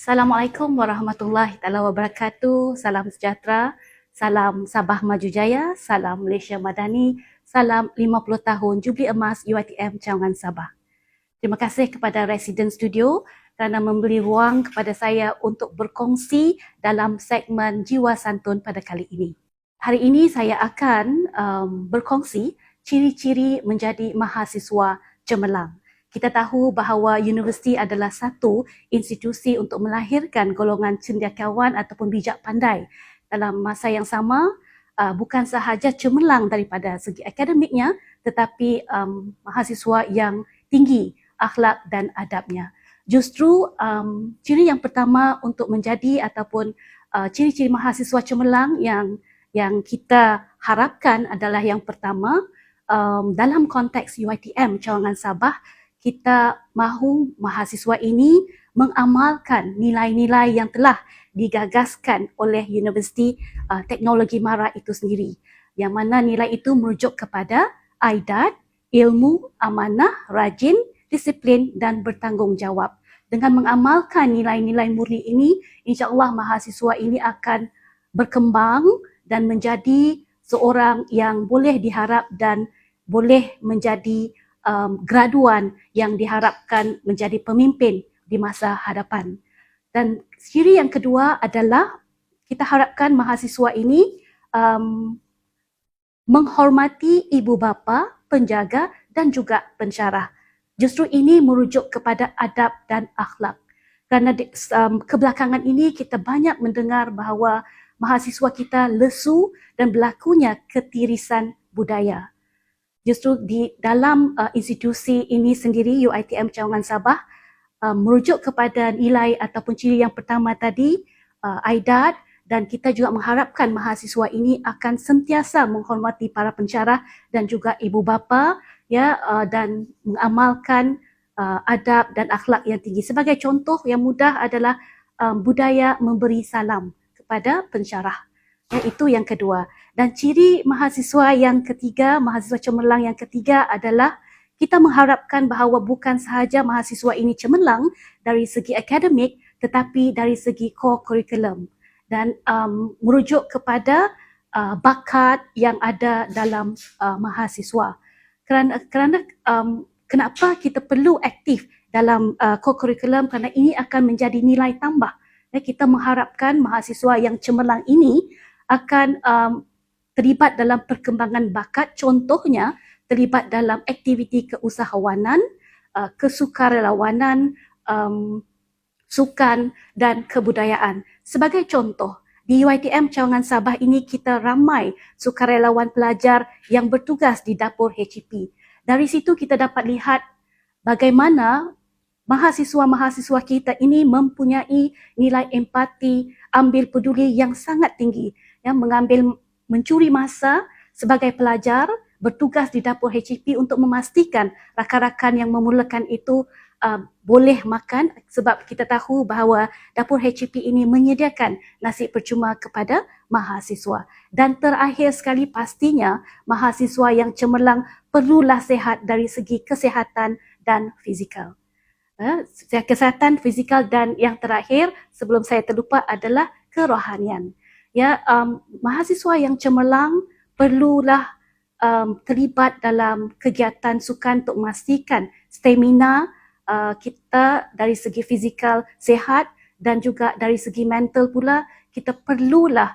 Assalamualaikum warahmatullahi taala wabarakatuh. Salam sejahtera, salam Sabah Maju Jaya, salam Malaysia Madani, salam 50 tahun Jubli Emas UiTM Cawangan Sabah. Terima kasih kepada residen studio kerana memberi ruang kepada saya untuk berkongsi dalam segmen Jiwa Santun pada kali ini. Hari ini saya akan berkongsi ciri-ciri menjadi mahasiswa cemerlang. Kita tahu bahawa universiti adalah satu institusi untuk melahirkan golongan cendekiawan ataupun bijak pandai. Dalam masa yang sama, bukan sahaja cemerlang daripada segi akademiknya, tetapi mahasiswa yang tinggi akhlak dan adabnya. Justru ciri yang pertama untuk menjadi ataupun ciri-ciri mahasiswa cemerlang yang kita harapkan adalah yang pertama, dalam konteks UiTM Cawangan Sabah, kita mahu mahasiswa ini mengamalkan nilai-nilai yang telah digagaskan oleh Universiti Teknologi Mara itu sendiri. Yang mana nilai itu merujuk kepada aidat, ilmu, amanah, rajin, disiplin dan bertanggungjawab. Dengan mengamalkan nilai-nilai murni ini, insya-Allah mahasiswa ini akan berkembang dan menjadi seorang yang boleh diharap dan boleh menjadi graduan yang diharapkan menjadi pemimpin di masa hadapan. Dan ciri yang kedua adalah kita harapkan mahasiswa ini menghormati ibu bapa, penjaga dan juga pensyarah. Justru ini merujuk kepada adab dan akhlak. Kerana kebelakangan ini kita banyak mendengar bahawa mahasiswa kita lesu dan berlakunya ketirisan budaya. Justru di dalam institusi ini sendiri, UiTM Cawangan Sabah, merujuk kepada nilai ataupun ciri yang pertama tadi, aidat, dan kita juga mengharapkan mahasiswa ini akan sentiasa menghormati para pensyarah dan juga ibu bapa, ya, dan mengamalkan adab dan akhlak yang tinggi. Sebagai contoh yang mudah adalah budaya memberi salam kepada pensyarah. Itu yang kedua. Dan ciri mahasiswa yang ketiga, mahasiswa cemerlang yang ketiga adalah kita mengharapkan bahawa bukan sahaja mahasiswa ini cemerlang dari segi akademik tetapi dari segi core curriculum dan merujuk kepada bakat yang ada dalam mahasiswa. Kerana kenapa kita perlu aktif dalam core curriculum, kerana ini akan menjadi nilai tambah. Kita mengharapkan mahasiswa yang cemerlang ini akan terlibat dalam perkembangan bakat, contohnya terlibat dalam aktiviti keusahawanan, kesukarelawanan, sukan dan kebudayaan. Sebagai contoh, di UiTM Cawangan Sabah ini kita ramai sukarelawan pelajar yang bertugas di dapur HEP. Dari situ kita dapat lihat bagaimana mahasiswa-mahasiswa kita ini mempunyai nilai empati, ambil peduli yang sangat tinggi, yang mencuri masa sebagai pelajar, bertugas di dapur HEP untuk memastikan rakan-rakan yang memulakan itu boleh makan, sebab kita tahu bahawa dapur HEP ini menyediakan nasi percuma kepada mahasiswa. Dan terakhir sekali, pastinya mahasiswa yang cemerlang perlulah sihat dari segi kesihatan dan fizikal. Kesihatan fizikal, dan yang terakhir sebelum saya terlupa adalah kerohanian. Ya, mahasiswa yang cemerlang perlulah terlibat dalam kegiatan sukan untuk memastikan stamina kita dari segi fizikal sihat, dan juga dari segi mental pula kita perlulah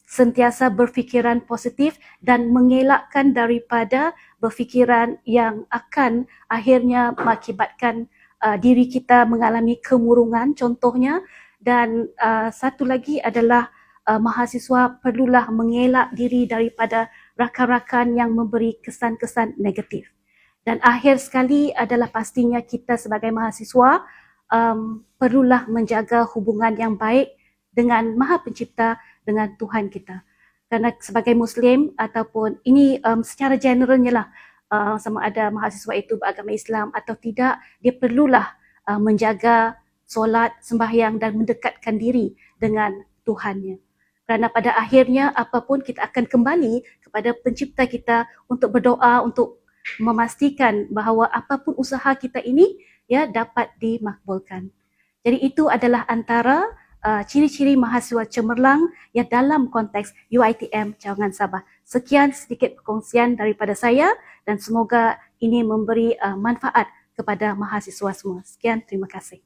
sentiasa berfikiran positif dan mengelakkan daripada berfikiran yang akan akhirnya mengakibatkan diri kita mengalami kemurungan contohnya. Dan satu lagi adalah mahasiswa perlulah mengelak diri daripada rakan-rakan yang memberi kesan-kesan negatif. Dan akhir sekali adalah pastinya kita sebagai mahasiswa perlulah menjaga hubungan yang baik dengan Maha Pencipta, dengan Tuhan kita. Kerana sebagai Muslim ataupun ini secara generalnya lah, sama ada mahasiswa itu beragama Islam atau tidak, dia perlulah menjaga solat, sembahyang dan mendekatkan diri dengan Tuhannya. Kerana pada akhirnya apapun kita akan kembali kepada Pencipta kita untuk berdoa, untuk memastikan bahawa apapun usaha kita ini ya dapat dimakbulkan. Jadi itu adalah antara ciri-ciri mahasiswa cemerlang yang dalam konteks UiTM Cawangan Sabah. Sekian sedikit perkongsian daripada saya dan semoga ini memberi manfaat kepada mahasiswa semua. Sekian, terima kasih.